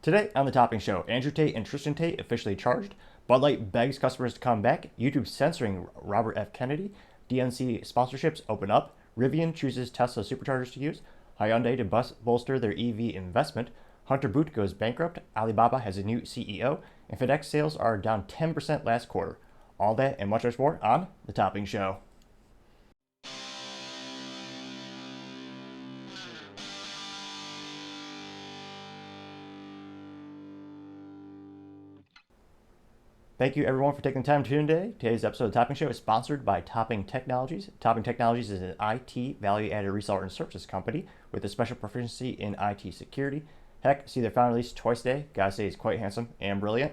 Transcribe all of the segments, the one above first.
Today on the Topping Show, Andrew Tate and Tristen Tate officially charged. Bud Light begs customers to come back. YouTube censoring Robert F. Kennedy. DNC sponsorships open up. Rivian chooses Tesla Superchargers to use. Hyundai to bolster their EV investment. Hunter Boot goes bankrupt. Alibaba has a new CEO. And FedEx sales are down 10% last quarter. All that and much more on the Topping Show. Thank you everyone for taking the time to tune in today. Today's episode of the Topping Show is sponsored by Topping Technologies. Topping Technologies is an IT value-added reseller and services company with a special proficiency in IT security. Heck, see their founder release twice a day. Gotta say he's quite handsome and brilliant.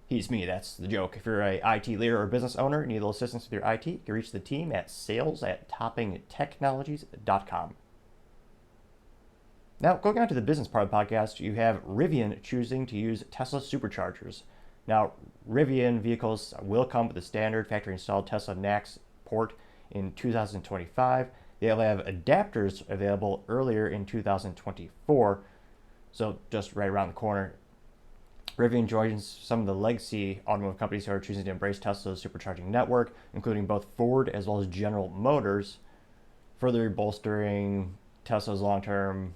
He's me, that's the joke. If you're a IT leader or business owner and need a little assistance with your IT, you can reach the team at sales@toppingtechnologies.com. Now, going on to the business part of the podcast, you have Rivian choosing to use Tesla Superchargers. Now, Rivian vehicles will come with the standard factory-installed Tesla NACS port in 2025. They'll have adapters available earlier in 2024, so just right around the corner. Rivian joins some of the legacy automotive companies who are choosing to embrace Tesla's supercharging network, including both Ford as well as General Motors, further bolstering Tesla's long-term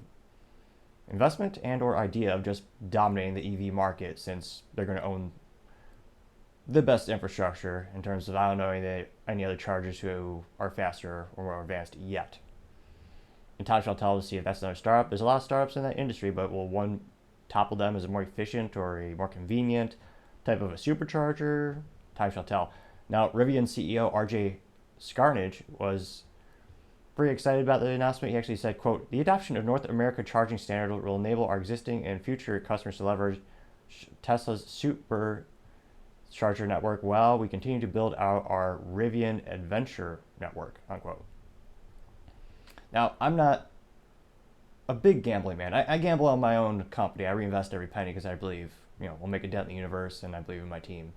investment and or idea of just dominating the EV market, since they're going to own the best infrastructure in terms of, I don't know any other chargers who are faster or more advanced yet. And time shall tell to see if that's another startup. There's a lot of startups in that industry, but will one topple them as a more efficient or a more convenient type of a supercharger? Time shall tell. Now, Rivian CEO RJ Scarnage was pretty excited about the announcement. He actually said, quote, "The adoption of North America charging standard will enable our existing and future customers to leverage Tesla's supercharger network while we continue to build out our Rivian Adventure network," unquote. Now, I'm not a big gambling man. I gamble on my own company. I reinvest every penny because I believe, we'll make a dent in the universe, and I believe in my team.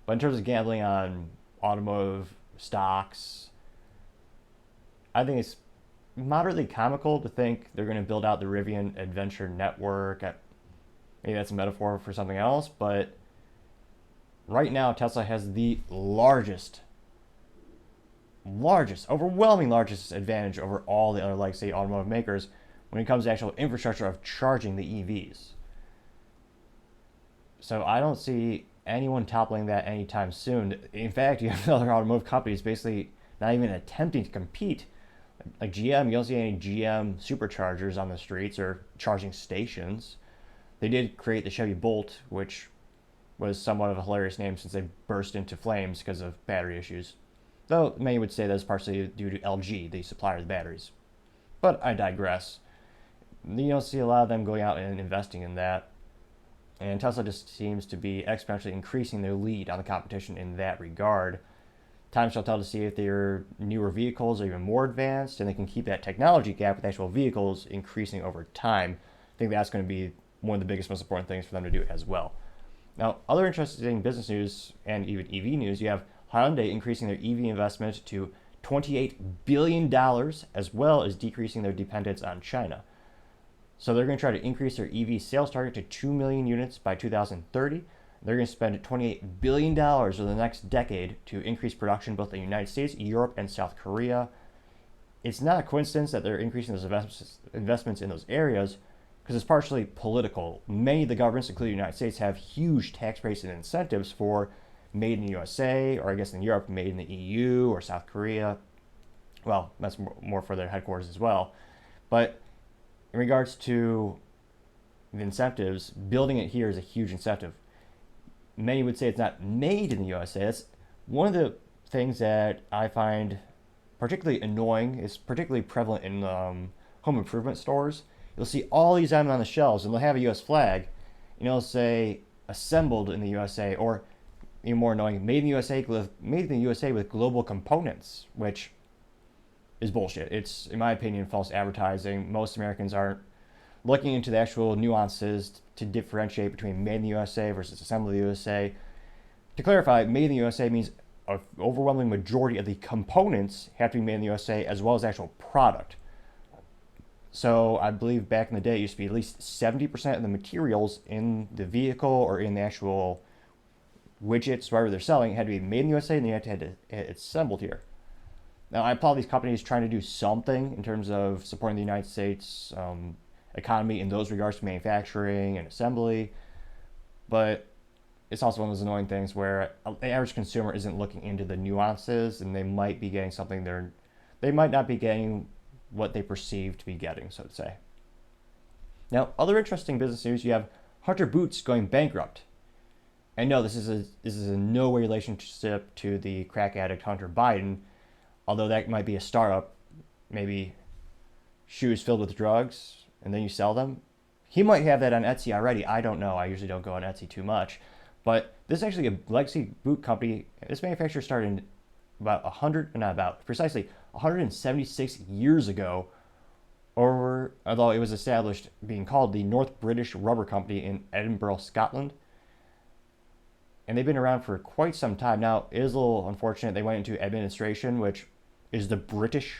But in terms of gambling on automotive stocks, I think it's moderately comical to think they're going to build out the Rivian Adventure network. Maybe that's a metaphor for something else, but right now Tesla has the largest, overwhelming largest advantage over all the other legacy automotive makers when it comes to actual infrastructure of charging the EVs. So I don't see anyone toppling that anytime soon. In fact, you have other automotive companies basically not even attempting to compete. Like GM, you don't see any GM superchargers on the streets or charging stations. They did create the Chevy Bolt, which was somewhat of a hilarious name since they burst into flames because of battery issues. Though many would say that's partially due to LG, the supplier of the batteries. But I digress. You don't see a lot of them going out and investing in that. And Tesla just seems to be exponentially increasing their lead on the competition in that regard. Time shall tell to see if their newer vehicles are even more advanced and they can keep that technology gap with actual vehicles increasing over time. I think that's going to be one of the biggest, most important things for them to do as well. Now, other interesting business news and even EV news, you have Hyundai increasing their EV investment to $28 billion, as well as decreasing their dependence on China. So they're going to try to increase their EV sales target to 2 million units by 2030. They're going to spend $28 billion over the next decade to increase production both in the United States, Europe, and South Korea. It's not a coincidence that they're increasing those investments in those areas, because it's partially political. Many of the governments, including the United States, have huge tax breaks and incentives for made in the USA, or I guess in Europe, made in the EU or South Korea. Well, that's more for their headquarters as well. But in regards to the incentives, building it here is a huge incentive. Many would say it's not made in the USA. That's one of the things that I find particularly annoying. Is particularly prevalent in home improvement stores. You'll see all these items on the shelves, and they'll have a U.S. flag, and it'll say "assembled in the USA," or even more annoying, "made in the USA with global components," which is bullshit. It's, in my opinion, false advertising. Most Americans aren't looking into the actual nuances to differentiate between made in the USA versus assembled in the USA. To clarify, made in the USA means an overwhelming majority of the components have to be made in the USA, as well as the actual product. So I believe back in the day, it used to be at least 70% of the materials in the vehicle or in the actual widgets, whatever they're selling, had to be made in the USA and they had to have it assembled here. Now, I applaud these companies trying to do something in terms of supporting the United States economy in those regards to manufacturing and assembly, but it's also one of those annoying things where the average consumer isn't looking into the nuances, and they might be getting something they might not be getting what they perceive to be getting, so to say. Now, other interesting business news: you have Hunter Boots going bankrupt. And no, this is in no way relationship to the crack addict Hunter Biden, although that might be a startup, maybe shoes filled with drugs, and then you sell them. He might have that on Etsy already. I don't know. I usually don't go on Etsy too much. But this is actually a legacy boot company. This manufacturer started precisely 176 years ago, although it was established being called the North British Rubber Company in Edinburgh, Scotland. And they've been around for quite some time. Now, it is a little unfortunate they went into administration, which is the British.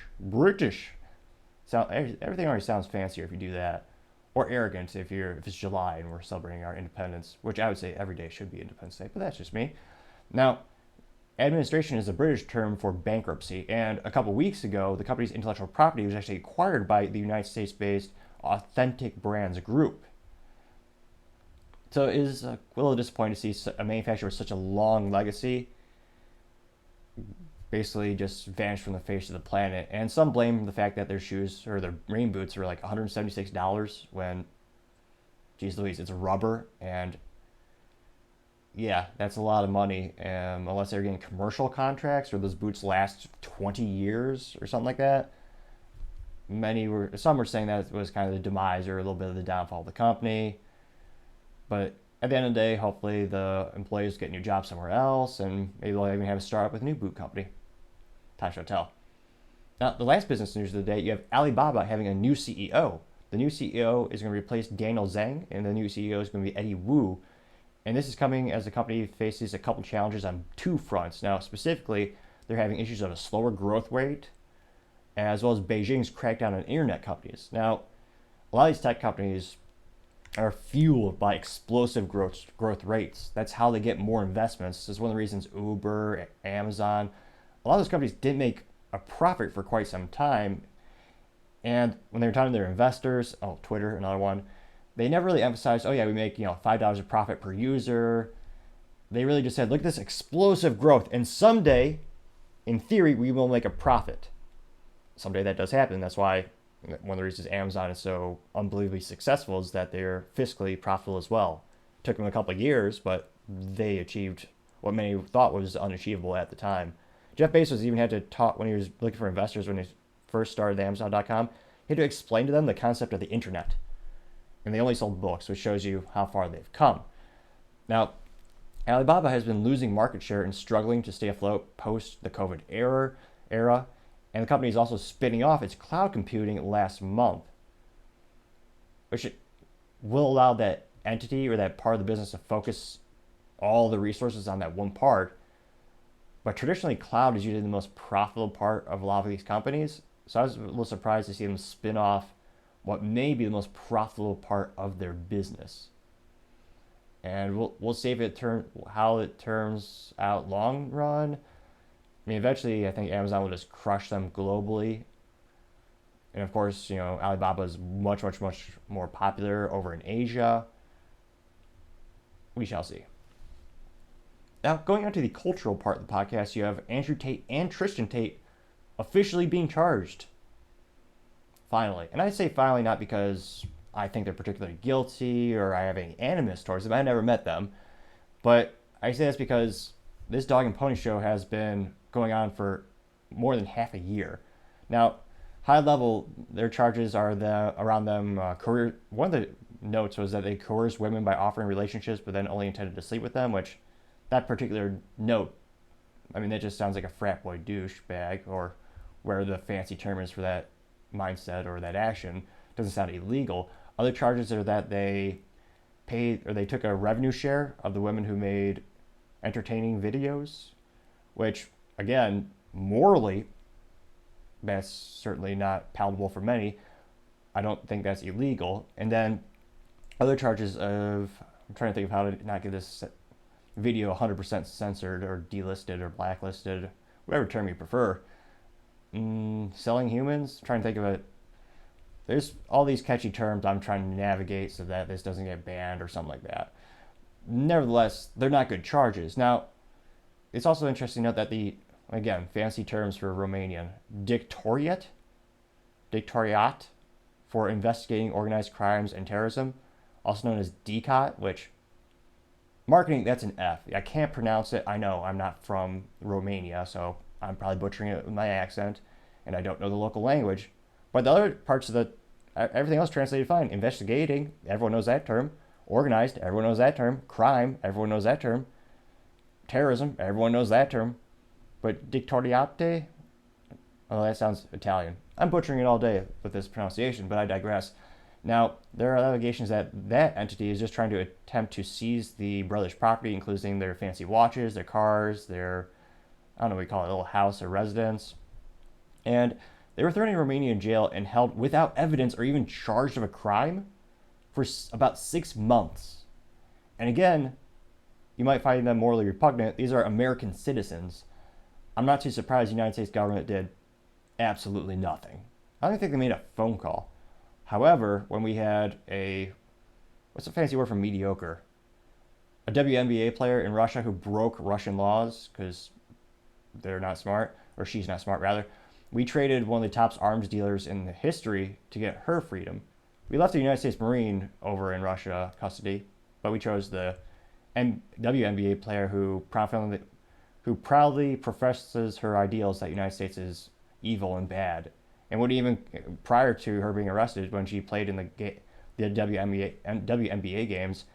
So everything already sounds fancier if you do that. Or arrogant if it's July and we're celebrating our independence, which I would say every day should be Independence Day, but that's just me. Now, administration is a British term for bankruptcy, and a couple weeks ago, the company's intellectual property was actually acquired by the United States-based Authentic Brands Group. So it is a little disappointing to see a manufacturer with such a long legacy basically just vanish from the face of the planet. And some blame the fact that their shoes or their rain boots are like $176 when, geez Louise, it's rubber. And yeah, that's a lot of money, unless they're getting commercial contracts or those boots last 20 years or something like that. Some were saying that it was kind of the demise or a little bit of the downfall of the company. But at the end of the day, hopefully the employees get a new job somewhere else, and maybe they'll even have a startup with a new boot company. Time shall tell. Now, the last business news of the day, you have Alibaba having a new CEO. The new CEO is going to replace Daniel Zhang, and the new CEO is going to be Eddie Wu. And this is coming as the company faces a couple challenges on two fronts. Now, specifically, they're having issues of a slower growth rate, as well as Beijing's crackdown on internet companies. Now, a lot of these tech companies are fueled by explosive growth rates. That's how they get more investments. This is one of the reasons Uber, Amazon, a lot of those companies didn't make a profit for quite some time. And when they were talking to their investors, Twitter, another one, they never really emphasized, we make $5 of profit per user. They really just said, look at this explosive growth, and someday, in theory, we will make a profit. Someday that does happen. That's why one of the reasons Amazon is so unbelievably successful is that they're fiscally profitable as well. It took them a couple of years, but they achieved what many thought was unachievable at the time. Jeff Bezos even had to talk when he was looking for investors when he first started Amazon.com. He had to explain to them the concept of the internet. And they only sold books, which shows you how far they've come. Now, Alibaba has been losing market share and struggling to stay afloat post the COVID era, and the company is also spinning off its cloud computing last month, which will allow that entity or that part of the business to focus all the resources on that one part. But traditionally, cloud is usually the most profitable part of a lot of these companies. So I was a little surprised to see them spin off what may be the most profitable part of their business. And we'll see how it turns out long run. I mean, eventually, I think Amazon will just crush them globally. And of course, Alibaba is much, much, much more popular over in Asia. We shall see. Now, going on to the cultural part of the podcast, you have Andrew Tate and Tristen Tate officially being charged. Finally. And I say finally not because I think they're particularly guilty or I have any animus towards them. I never met them. But I say this because this dog and pony show has been going on for more than half a year. Now, high level, their charges are around them career. One of the notes was that they coerced women by offering relationships, but then only intended to sleep with them, which that particular note, I mean, that just sounds like a frat boy douchebag, or where the fancy term is for that mindset or that action. Doesn't sound illegal. Other charges are that they paid or they took a revenue share of the women who made entertaining videos, which, again, morally, that's certainly not palatable for many. I don't think that's illegal. And then other charges of, I'm trying to think of how to not get this video 100% censored or delisted or blacklisted, whatever term you prefer. Selling humans, trying to think of it. There's all these catchy terms I'm trying to navigate so that this doesn't get banned or something like that. Nevertheless, they're not good charges. Now, it's also interesting to note that again, fancy terms for Romanian, dictatoriat for investigating organized crimes and terrorism, also known as DCOT, which marketing, that's an F. I can't pronounce it. I know I'm not from Romania, so I'm probably butchering it with my accent, and I don't know the local language. But the other parts of everything else translated fine. Investigating, everyone knows that term. Organized, everyone knows that term. Crime, everyone knows that term. Terrorism, everyone knows that term. But dictatoriate, oh, that sounds Italian. I'm butchering it all day with this pronunciation, but I digress. Now, there are allegations that that entity is just trying to attempt to seize the brothers' property, including their fancy watches, their cars, their, I don't know what we call it, a little house or residence. And they were thrown in Romanian jail and held without evidence or even charged of a crime for about 6 months. And again, you might find them morally repugnant. These are American citizens. I'm not too surprised the United States government did absolutely nothing. I don't think they made a phone call. However, when we had what's a fancy word for mediocre? A WNBA player in Russia who broke Russian laws because they're not smart, or she's not smart rather, we traded one of the top arms dealers in the history to get her freedom. We left the United States Marine over in Russia custody, but we chose the WNBA player who proudly professes her ideals that the United States is evil and bad. And would even, prior to her being arrested, when she played in the WNBA games,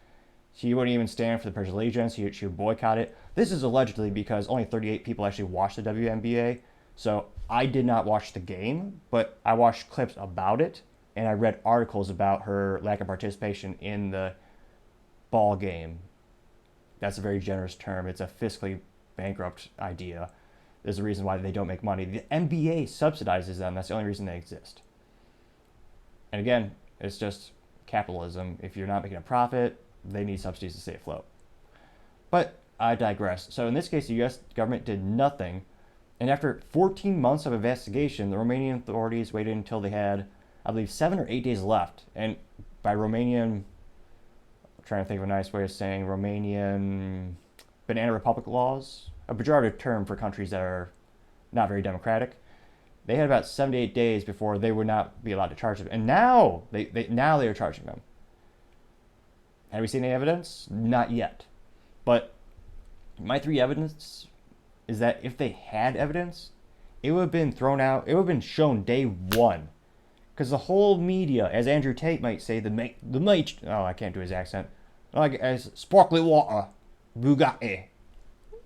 she wouldn't even stand for the Pledge of Allegiance. She would boycott it. This is allegedly because only 38 people actually watched the WNBA. So I did not watch the game, but I watched clips about it, and I read articles about her lack of participation in the ball game. That's a very generous term. It's a fiscally bankrupt idea. There's a reason why they don't make money. The NBA subsidizes them. That's the only reason they exist. And again, it's just capitalism. If you're not making a profit, they need subsidies to stay afloat. But I digress. So in this case, the U.S. government did nothing. And after 14 months of investigation, the Romanian authorities waited until they had, I believe, 7 or 8 days left. And by Romanian, I'm trying to think of a nice way of saying Romanian Banana Republic laws, a pejorative term for countries that are not very democratic. They had about 7 to 8 days before they would not be allowed to charge them. And now they are charging them. Have we seen any evidence? Not yet. But my three evidence is that if they had evidence, it would have been thrown out. It would have been shown day one. Because the whole media, as Andrew Tate might say, I can't do his accent. As sparkly water, Bugatti.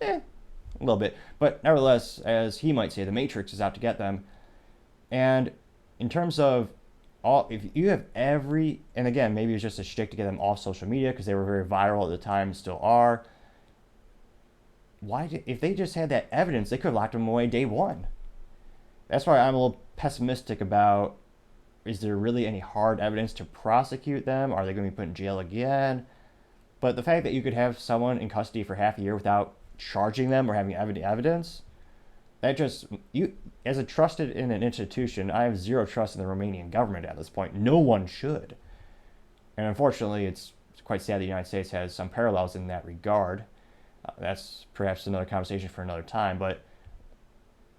A little bit. But nevertheless, as he might say, the Matrix is out to get them. And in terms of if you have and again, maybe it's just a shtick to get them off social media because they were very viral at the time, still are. If they just had that evidence, they could have locked them away day one. That's why I'm a little pessimistic about, is there really any hard evidence to prosecute them? Are they going to be put in jail again? But the fact that you could have someone in custody for half a year without charging them or having evidence, that just, as a trusted in an institution, I have zero trust in the Romanian government at this point. No one should. And unfortunately, it's quite sad the United States has some parallels in that regard. That's perhaps another conversation for another time, but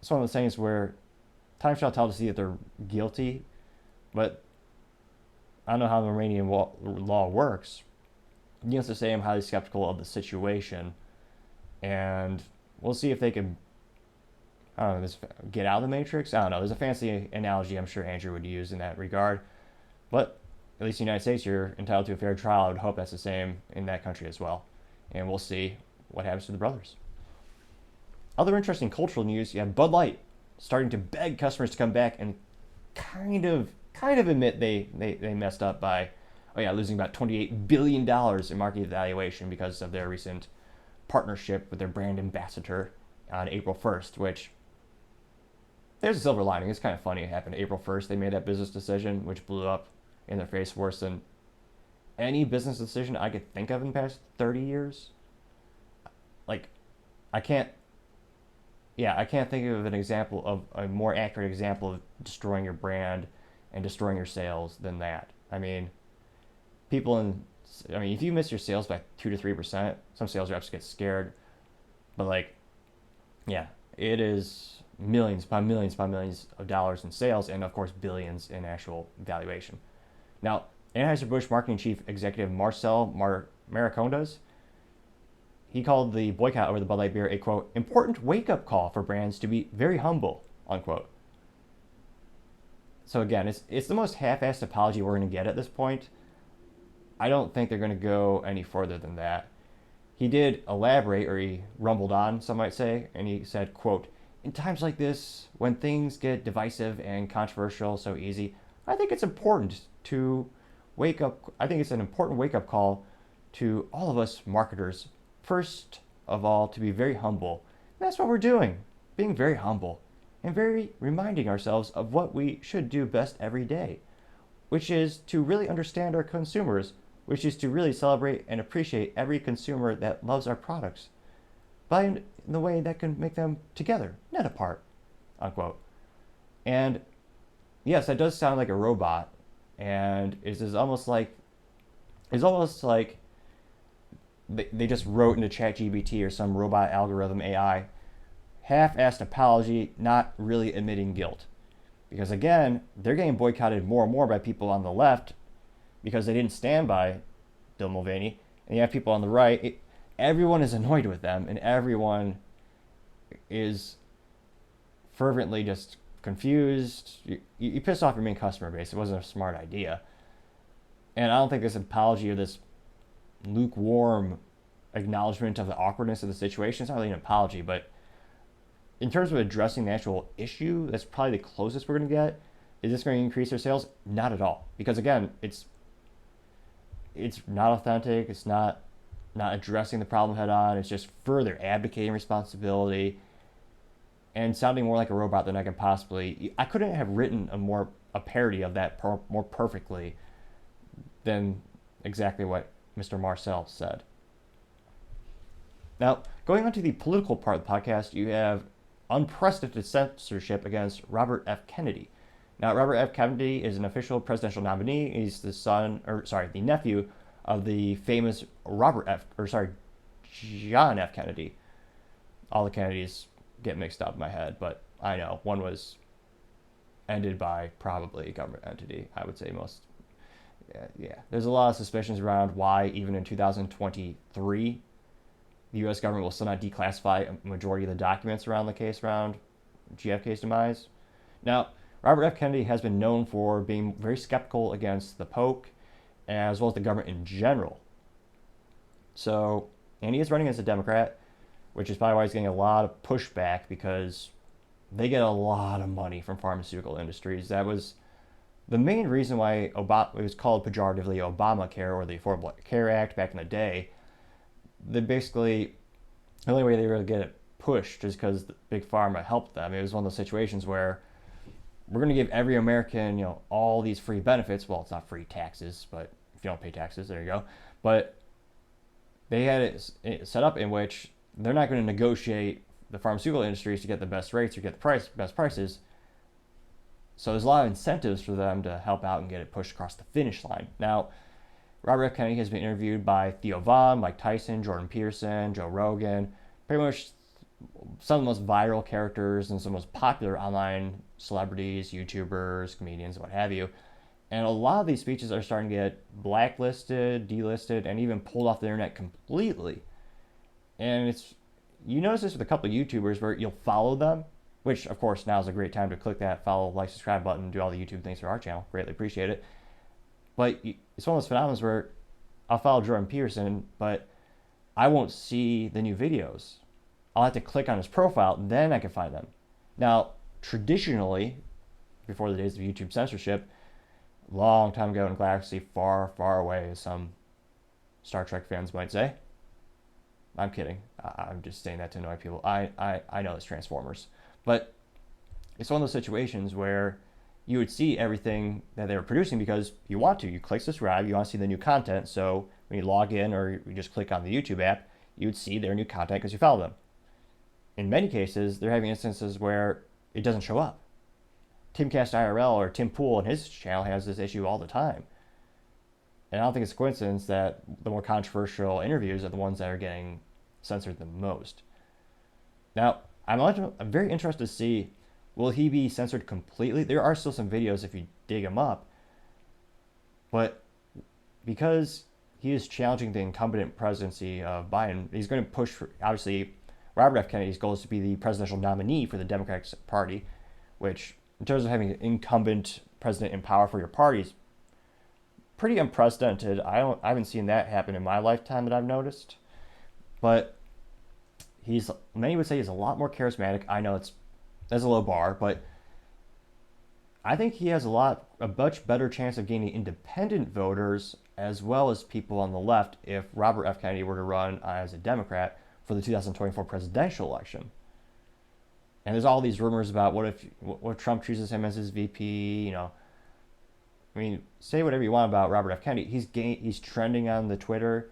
it's one of those things where time shall tell to see that they're guilty, but I don't know how the Romanian law works. Needless to say, I'm highly skeptical of the situation, and we'll see if they can, I don't know, get out of the Matrix? I don't know. There's a fancy analogy I'm sure Andrew would use in that regard, but at least in the United States, you're entitled to a fair trial. I would hope that's the same in that country as well, and we'll see what happens to the brothers. Other interesting cultural news, you have Bud Light starting to beg customers to come back and kind of admit they messed up by losing about $28 billion in market valuation because of their recent partnership with their brand ambassador on April 1st, which there's a silver lining. It's kind of funny. It happened April 1st. They made that business decision, which blew up in their face worse than any business decision I could think of in the past 30 years. Like, I can't, I can't think of an example of a more accurate example of destroying your brand and destroying your sales than that. I mean, if you miss your sales by 2 to 3%, some sales reps get scared. But like, yeah, it is millions upon millions upon millions of dollars in sales, and of course billions in actual valuation. Now, Anheuser-Busch marketing chief executive Marcel Maricondas, he called the boycott over the Bud Light beer a, quote, important wake-up call for brands to be very humble, unquote. So again, it's the most half-assed apology we're going to get at this point. I don't think they're going to go any further than that. He did elaborate, or he rumbled on, some might say, and he said, quote, in times like this, when things get divisive and controversial so easy, I think it's important to wake up. I think it's an important wake-up call to all of us marketers. First of all, to be very humble. And that's what we're doing, being very humble and very reminding ourselves of what we should do best every day, which is to really understand our consumers, which is to really celebrate and appreciate every consumer that loves our products, but in the way that can make them together, not apart, unquote. And yes, that does sound like a robot, and it's almost like they just wrote into ChatGPT or some robot algorithm AI, half-assed apology, not really admitting guilt. Because again, they're getting boycotted more and more by people on the left because they didn't stand by Bill Mulvaney. And you have people on the right, everyone is annoyed with them, and everyone is fervently just confused. You piss off your main customer base. It wasn't a smart idea. And I don't think this apology or this lukewarm acknowledgement of the awkwardness of the situation, it's not really an apology, but in terms of addressing the actual issue, that's probably the closest we're going to get. Is this going to increase their sales? Not at all. Because again, it's not authentic. It's not addressing the problem head on. It's just further abdicating responsibility and sounding more like a robot than I could possibly. I couldn't have written a parody of that more perfectly than exactly what Mr. Marcel said. Now, going on to the political part of the podcast, you have unprecedented censorship against Robert F. Kennedy. Now, Robert F. Kennedy is an official presidential nominee. He's the nephew of the famous John F. Kennedy. All the Kennedys get mixed up in my head, but I know one was ended by probably a government entity. I would say most. Yeah. There's a lot of suspicions around why, even in 2023, the U.S. government will still not declassify a majority of the documents around the case around GFK's demise. Now, Robert F. Kennedy has been known for being very skeptical against the Pope, as well as the government in general. So, and he is running as a Democrat, which is probably why he's getting a lot of pushback, because they get a lot of money from pharmaceutical industries. That was the main reason why it was called pejoratively Obamacare, or the Affordable Care Act back in the day. The only way they really get it pushed is because Big Pharma helped them. It was one of those situations where we're going to give every American, all these free benefits. Well, it's not free taxes, but if you don't pay taxes, there you go. But they had it set up in which they're not going to negotiate the pharmaceutical industries to get the best rates or get the best prices. So there's a lot of incentives for them to help out and get it pushed across the finish line. Now, Robert F. Kennedy has been interviewed by Theo Von, Mike Tyson, Jordan Peterson, Joe Rogan, pretty much some of the most viral characters and some of the most popular online celebrities, YouTubers, comedians, what have you. And a lot of these speeches are starting to get blacklisted, delisted, and even pulled off the internet completely. And you notice this with a couple of YouTubers where you'll follow them, which of course now is a great time to click that follow, like, subscribe button, do all the YouTube things for our channel. Greatly appreciate it. But it's one of those phenomena where I'll follow Jordan Peterson, but I won't see the new videos. I'll have to click on his profile, then I can find them. Now, traditionally, before the days of YouTube censorship, long time ago in a galaxy far, far away, as some Star Trek fans might say. I'm kidding. I'm just saying that to annoy people. I know it's Transformers. But it's one of those situations where you would see everything that they were producing because you want to. You click subscribe, you want to see the new content. So when you log in or you just click on the YouTube app, you would see their new content because you follow them. In many cases, they're having instances where it doesn't show up. Timcast IRL or Tim Pool on his channel has this issue all the time. And I don't think it's a coincidence that the more controversial interviews are the ones that are getting censored the most. Now, I'm very interested to see, will he be censored completely? There are still some videos if you dig him up. But because he is challenging the incumbent presidency of Biden, he's going to push for, obviously, Robert F. Kennedy's goal is to be the presidential nominee for the Democratic Party, which, in terms of having an incumbent president in power for your party, is pretty unprecedented. I haven't seen that happen in my lifetime that I've noticed. But many would say he's a lot more charismatic. I know that's a low bar, but I think he has a much better chance of gaining independent voters as well as people on the left if Robert F. Kennedy were to run as a Democrat for the 2024 presidential election. And there's all these rumors about what if Trump chooses him as his VP, you know. I mean, say whatever you want about Robert F. Kennedy. He's trending on the Twitter.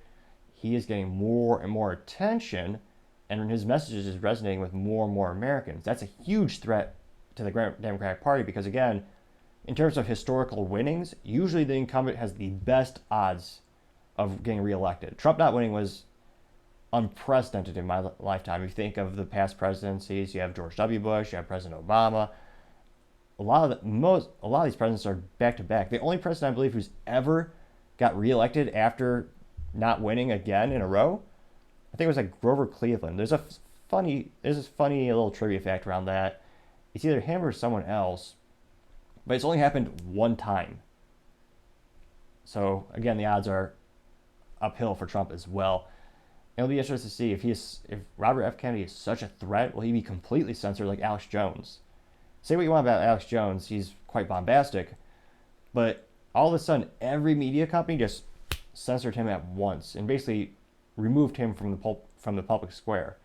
He is getting more and more attention, and his messages is resonating with more and more Americans. That's a huge threat to the Democratic Party because, again, in terms of historical winnings, usually the incumbent has the best odds of getting reelected. Trump not winning was unprecedented in my lifetime. If you think of the past presidencies, you have George W. Bush, you have President Obama. A lot of these presidents are back to back. The only president I believe who's ever got reelected after not winning again in a row, I think it was like Grover Cleveland. There's this funny little trivia fact around that. It's either him or someone else, but it's only happened one time. So again, the odds are uphill for Trump as well. It'll be interesting to see if Robert F. Kennedy is such a threat, will he be completely censored like Alex Jones? Say what you want about Alex Jones, he's quite bombastic, but all of a sudden every media company just censored him at once and basically removed him from the public square.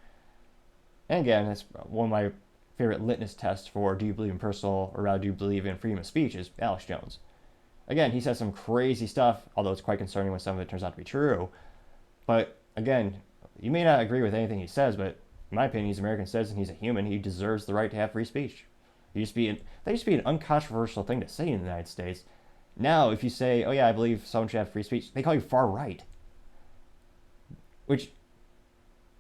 And again, it's one of my favorite litmus tests for do you believe in personal, or rather do you believe in freedom of speech, is Alex Jones. Again, he says some crazy stuff, although it's quite concerning when some of it turns out to be true. But again, you may not agree with anything he says, but in my opinion, he's an American citizen, he's a human, he deserves the right to have free speech. That used to be an uncontroversial thing to say in the United States. Now, if you say, oh yeah, I believe someone should have free speech, they call you far right. Which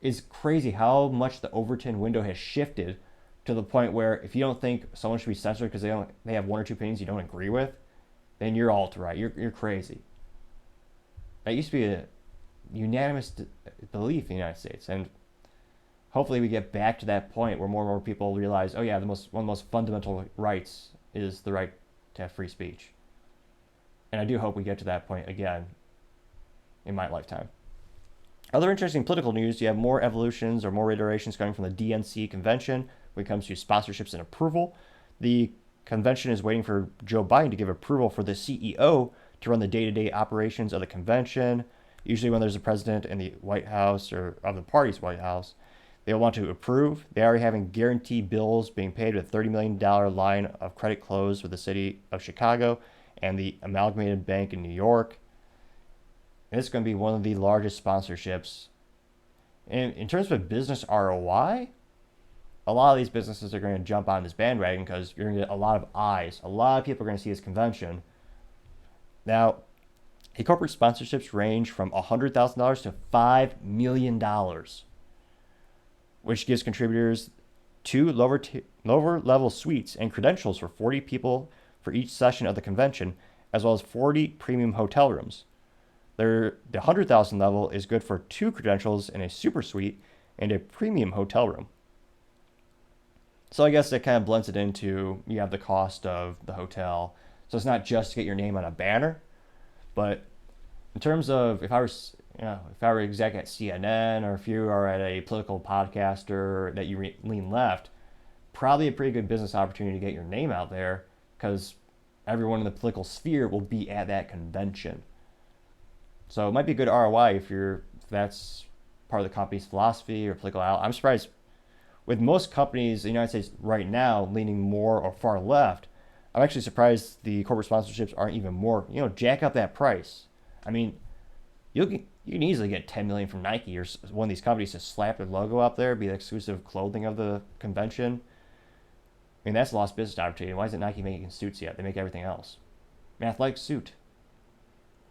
is crazy how much the Overton window has shifted to the point where if you don't think someone should be censored because they have one or two opinions you don't agree with, then you're alt-right. You're crazy. That used to be a unanimous belief in the United States, and hopefully we get back to that point where more and more people realize, oh yeah, one of the most fundamental rights is the right to have free speech. And I do hope we get to that point again in my lifetime. Other interesting political news, you have more evolutions or more iterations coming from the DNC convention when it comes to sponsorships and approval. The convention is waiting for Joe Biden to give approval for the CEO to run the day-to-day operations of the convention. Usually when there's a president in the White House or of the party's White House, they'll want to approve. They already having guaranteed bills being paid with a $30 million line of credit closed with the city of Chicago and the Amalgamated Bank in New York. And it's going to be one of the largest sponsorships. And in terms of business ROI, a lot of these businesses are going to jump on this bandwagon because you're going to get a lot of eyes. A lot of people are going to see this convention. Now, the corporate sponsorships range from $100,000 to $5 million, which gives contributors 2 lower level suites and credentials for 40 people for each session of the convention, as well as 40 premium hotel rooms. The $100,000 level is good for 2 credentials in a super suite and a premium hotel room. So I guess that kind of blends it into, you have the cost of the hotel. So it's not just to get your name on a banner, but in terms of if I were exec at CNN, or if you are at a political podcaster that you lean left, probably a pretty good business opportunity to get your name out there because everyone in the political sphere will be at that convention. So it might be a good ROI if that's part of the company's philosophy or political out. I'm surprised with most companies in the United States right now leaning more or far left, I'm actually surprised the corporate sponsorships aren't even more, jack up that price. I mean, you can easily get 10 million from Nike or one of these companies to slap their logo up there, be the exclusive clothing of the convention. I mean, that's a lost business opportunity. Why isn't Nike making suits yet? They make everything else. An athletic suit,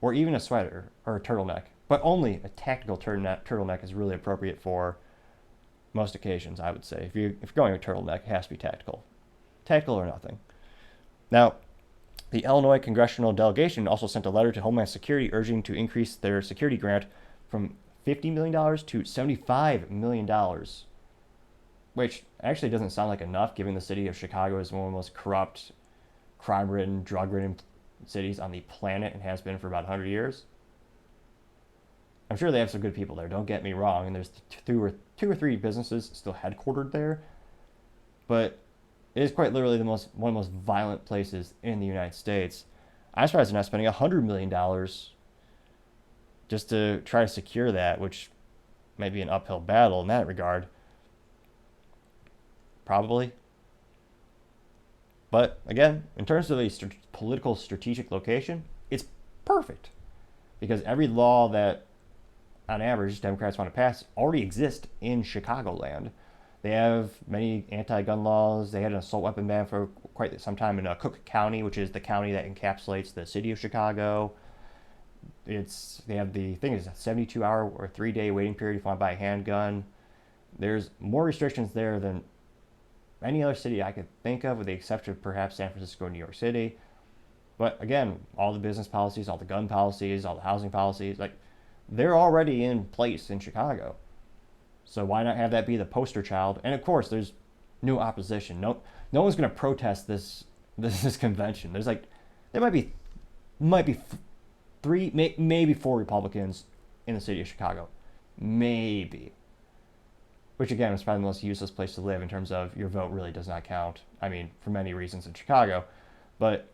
or even a sweater or a turtleneck, but only a tactical turtleneck is really appropriate for most occasions, I would say. If you're going with a turtleneck, it has to be tactical or nothing. Now, the Illinois congressional delegation also sent a letter to Homeland Security urging to increase their security grant from $50 million to $75 million, which actually doesn't sound like enough given the city of Chicago is one of the most corrupt, crime-ridden, drug-ridden cities on the planet and has been for about 100 years. I'm sure they have some good people there, don't get me wrong, and there's two or three businesses still headquartered there, but it is quite literally one of the most violent places in the United States. I'm surprised they're not spending $100 million just to try to secure that, which might be an uphill battle in that regard. Probably. But again, in terms of a political strategic location, it's perfect. Because every law that, on average, Democrats want to pass already exists in Chicagoland. They have many anti-gun laws. They had an assault weapon ban for quite some time in Cook County, which is the county that encapsulates the city of Chicago. They have the thing is a 72-hour or 3-day waiting period if you want to buy a handgun. There's more restrictions there than any other city I could think of, with the exception of perhaps San Francisco and New York City. But again, all the business policies, all the gun policies, all the housing policies, they're already in place in Chicago. So why not have that be the poster child? And of course, there's no opposition. No one's going to protest this convention. There might be 3, maybe 4 Republicans in the city of Chicago, maybe. Which again is probably the most useless place to live in terms of your vote really does not count. I mean, for many reasons in Chicago, but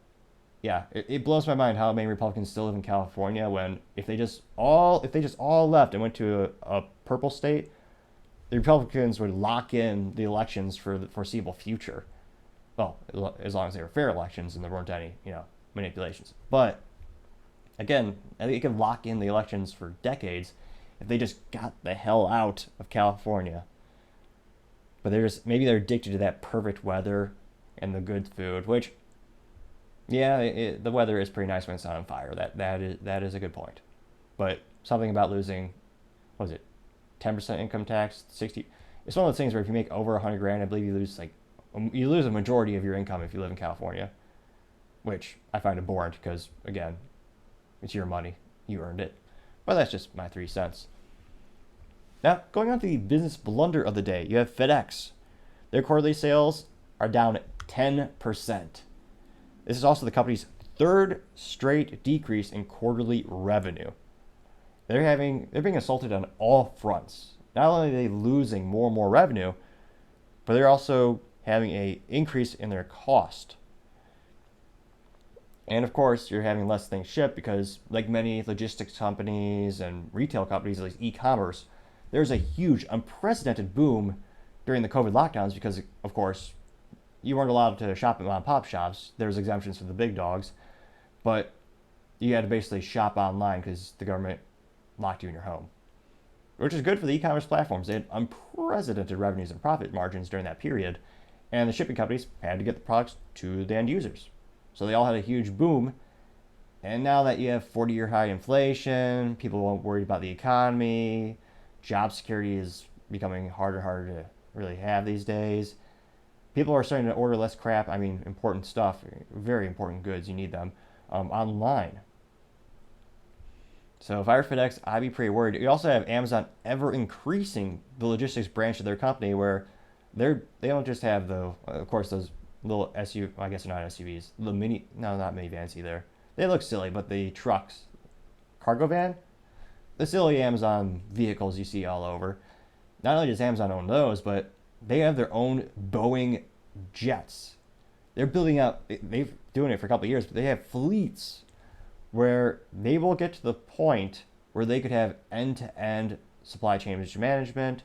yeah, it blows my mind how many Republicans still live in California when if they just all left and went to a purple state, the Republicans would lock in the elections for the foreseeable future. Well, as long as they were fair elections and there weren't any, manipulations. But again, I think they could lock in the elections for decades if they just got the hell out of California. But maybe they're addicted to that perfect weather and the good food, which, yeah, the weather is pretty nice when it's not on fire. That is a good point. But something about losing, what was it, 10% income tax, 60. It's one of those things where if you make over $100,000, I believe you lose a majority of your income if you live in California, which I find abhorrent because again, it's your money, you earned it. But that's just my 3 cents. Now, going on to the business blunder of the day, you have FedEx. Their quarterly sales are down 10%. This is also the company's 3rd straight decrease in quarterly revenue. They're being assaulted on all fronts. Not only are they losing more and more revenue, but they're also having an increase in their cost. And of course, you're having less things shipped because, like many logistics companies and retail companies, at least e-commerce, there's a huge, unprecedented boom during the COVID lockdowns because, of course, you weren't allowed to shop at mom-and-pop shops. There's exemptions for the big dogs, but you had to basically shop online because the government locked you in your home, which is good for the e-commerce platforms. They had unprecedented revenues and profit margins during that period, and the shipping companies had to get the products to the end users. So they all had a huge boom, and now that you have 40-year high inflation, people aren't worried about the economy, job security is becoming harder and harder to really have these days. People are starting to order less crap, important stuff, very important goods, you need them, online. So if I were FedEx, I'd be pretty worried. You also have Amazon ever increasing the logistics branch of their company where they don't just have of course, those little SUV, I guess they're not SUVs, the not minivans either. They look silly, but the trucks, cargo van, the silly Amazon vehicles you see all over. Not only does Amazon own those, but they have their own Boeing jets. They're building up, they've doing it for a couple of years, but they have fleets where they will get to the point where they could have end-to-end supply chain management,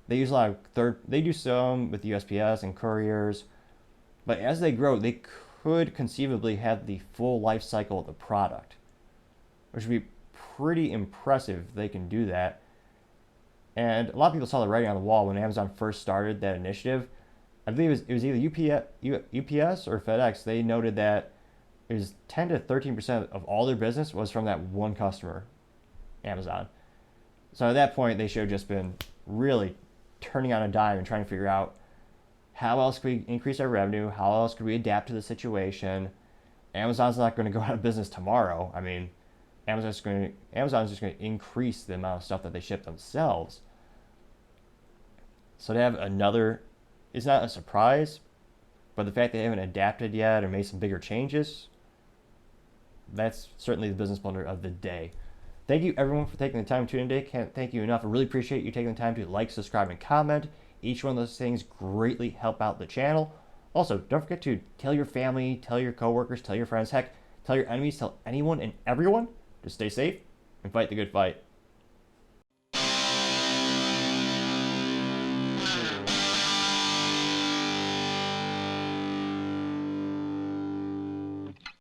They use a lot of they do some with USPS and couriers, but as they grow, they could conceivably have the full life cycle of the product, which would be pretty impressive if they can do that. And a lot of people saw the writing on the wall when Amazon first started that initiative. I believe it was either UPS or FedEx. They noted that it was 10 to 13% of all their business was from that one customer, Amazon. So at that point, they should have just been really turning on a dime and trying to figure out how else could we increase our revenue, how else could we adapt to the situation. Amazon's not going to go out of business tomorrow. I mean, Amazon's just going to increase the amount of stuff that they ship themselves. So to have another, it's not a surprise, but the fact they haven't adapted yet or made some bigger changes, that's certainly the business blunder of the day. Thank you everyone for taking the time to tune in today. Can't thank you enough. I really appreciate you taking the time to like, subscribe, and comment. Each one of those things greatly help out the channel. Also, don't forget to tell your family, tell your coworkers, tell your friends, heck, tell your enemies, tell anyone and everyone to stay safe and fight the good fight.